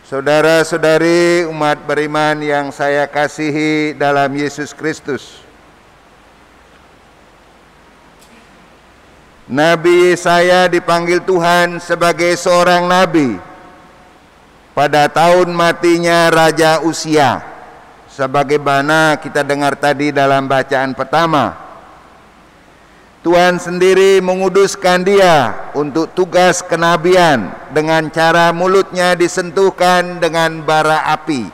Saudara-saudari umat beriman yang saya kasihi dalam Yesus Kristus, Nabi Yesaya dipanggil Tuhan sebagai seorang nabi pada tahun matinya Raja Uzia, sebagaimana kita dengar tadi dalam bacaan pertama. Tuhan sendiri menguduskan dia untuk tugas kenabian dengan cara mulutnya disentuhkan dengan bara api.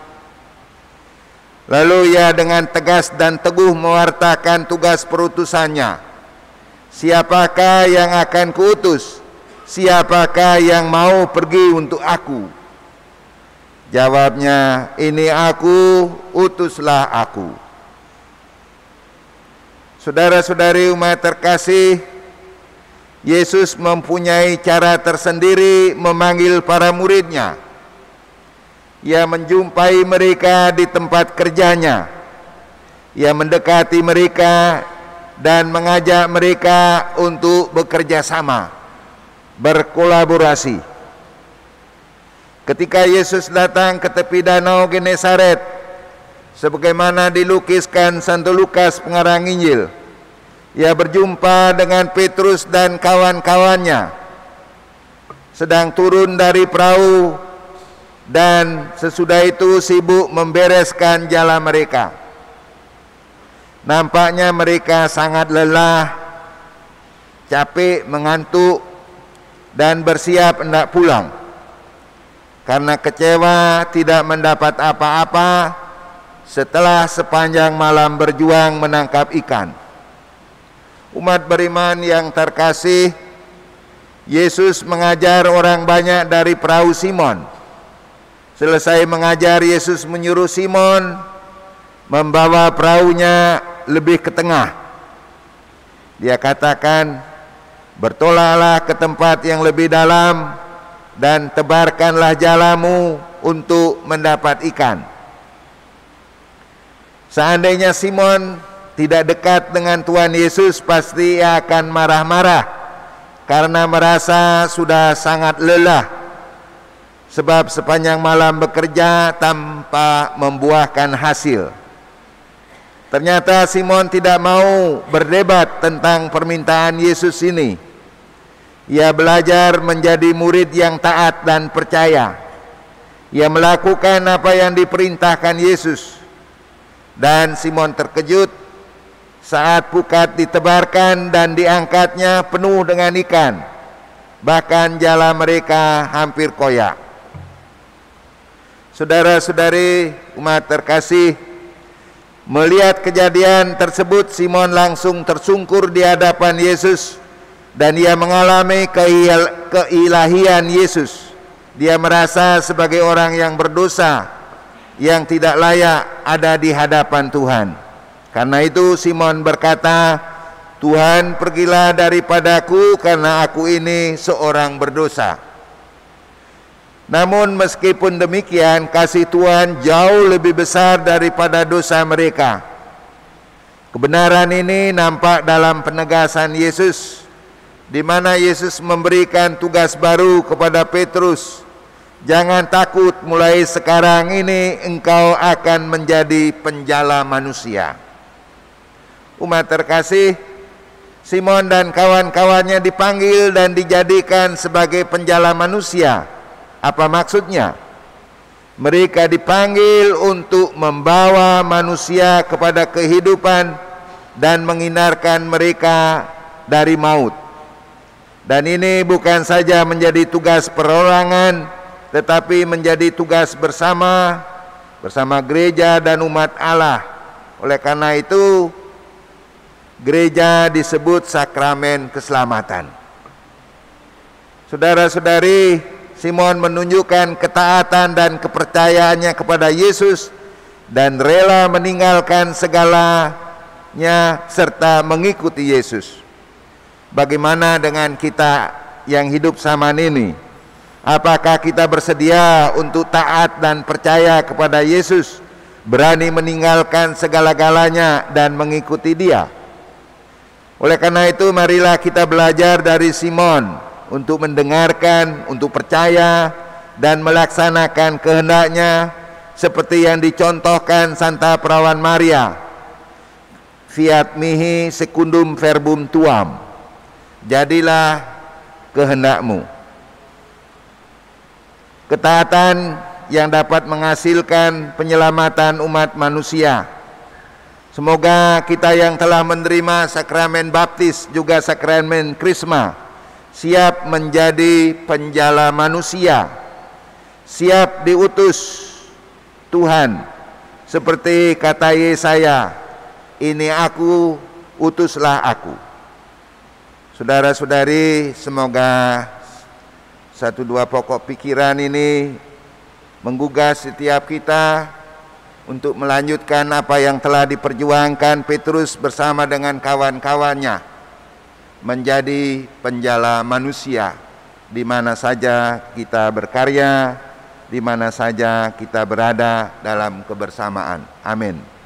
Lalu ia dengan tegas dan teguh mewartakan tugas perutusannya. Siapakah yang akan kuutus? Siapakah yang mau pergi untuk aku? Jawabnya, ini aku, utuslah aku. Saudara-saudari umat terkasih, Yesus mempunyai cara tersendiri memanggil para muridnya. Ia menjumpai mereka di tempat kerjanya. Ia mendekati mereka dan mengajak mereka untuk bekerja sama, berkolaborasi. Ketika Yesus datang ke tepi danau Genesaret, sebagaimana dilukiskan Santo Lukas pengarang Injil, ia berjumpa dengan Petrus dan kawan-kawannya sedang turun dari perahu, dan sesudah itu sibuk membereskan jala mereka. Nampaknya mereka sangat lelah, capek, mengantuk, dan bersiap hendak pulang. Karena kecewa tidak mendapat apa-apa setelah sepanjang malam berjuang menangkap ikan. Umat beriman yang terkasih, Yesus mengajar orang banyak dari perahu Simon. Selesai mengajar, Yesus menyuruh Simon membawa perahunya lebih ke tengah. Dia katakan, bertolaklah ke tempat yang lebih dalam dan tebarkanlah jalamu untuk mendapat ikan. Seandainya Simon tidak dekat dengan Tuhan Yesus, pasti ia akan marah-marah karena merasa sudah sangat lelah, sebab sepanjang malam bekerja tanpa membuahkan hasil. Ternyata Simon tidak mau berdebat tentang permintaan Yesus ini. Ia belajar menjadi murid yang taat dan percaya. Ia melakukan apa yang diperintahkan Yesus. Dan Simon terkejut saat pukat ditebarkan dan diangkatnya penuh dengan ikan. Bahkan jala mereka hampir koyak. Saudara-saudari umat terkasih, melihat kejadian tersebut, Simon langsung tersungkur di hadapan Yesus dan ia mengalami keilahian Yesus. Dia merasa sebagai orang yang berdosa, yang tidak layak ada di hadapan Tuhan. Karena itu Simon berkata, Tuhan, pergilah daripadaku karena aku ini seorang berdosa. Namun meskipun demikian, kasih Tuhan jauh lebih besar daripada dosa mereka. Kebenaran ini nampak dalam penegasan Yesus, di mana Yesus memberikan tugas baru kepada Petrus. Jangan takut, mulai sekarang ini engkau akan menjadi penjala manusia. Umat terkasih, Simon dan kawan-kawannya dipanggil dan dijadikan sebagai penjala manusia. Apa maksudnya? Mereka dipanggil untuk membawa manusia kepada kehidupan dan menghindarkan mereka dari maut. Dan ini bukan saja menjadi tugas perorangan, tetapi menjadi tugas bersama gereja dan umat Allah. Oleh karena itu, gereja disebut sakramen keselamatan. Saudara-saudari, Simon menunjukkan ketaatan dan kepercayaannya kepada Yesus dan rela meninggalkan segalanya serta mengikuti Yesus. Bagaimana dengan kita yang hidup zaman ini? Apakah kita bersedia untuk taat dan percaya kepada Yesus, berani meninggalkan segala-galanya dan mengikuti Dia? Oleh karena itu, marilah kita belajar dari Simon untuk mendengarkan, untuk percaya, dan melaksanakan kehendaknya seperti yang dicontohkan Santa Perawan Maria. Fiat mihi secundum verbum tuam. Jadilah kehendakmu. Ketaatan yang dapat menghasilkan penyelamatan umat manusia. Semoga kita yang telah menerima sakramen baptis juga sakramen krisma siap menjadi penjala manusia, siap diutus Tuhan, seperti kata Yesaya, ini aku, utuslah aku. Saudara-saudari, semoga satu dua pokok pikiran ini menggugah setiap kita untuk melanjutkan apa yang telah diperjuangkan Petrus bersama dengan kawan-kawannya, menjadi penjala manusia di mana saja kita berkarya, di mana saja kita berada dalam kebersamaan. Amin.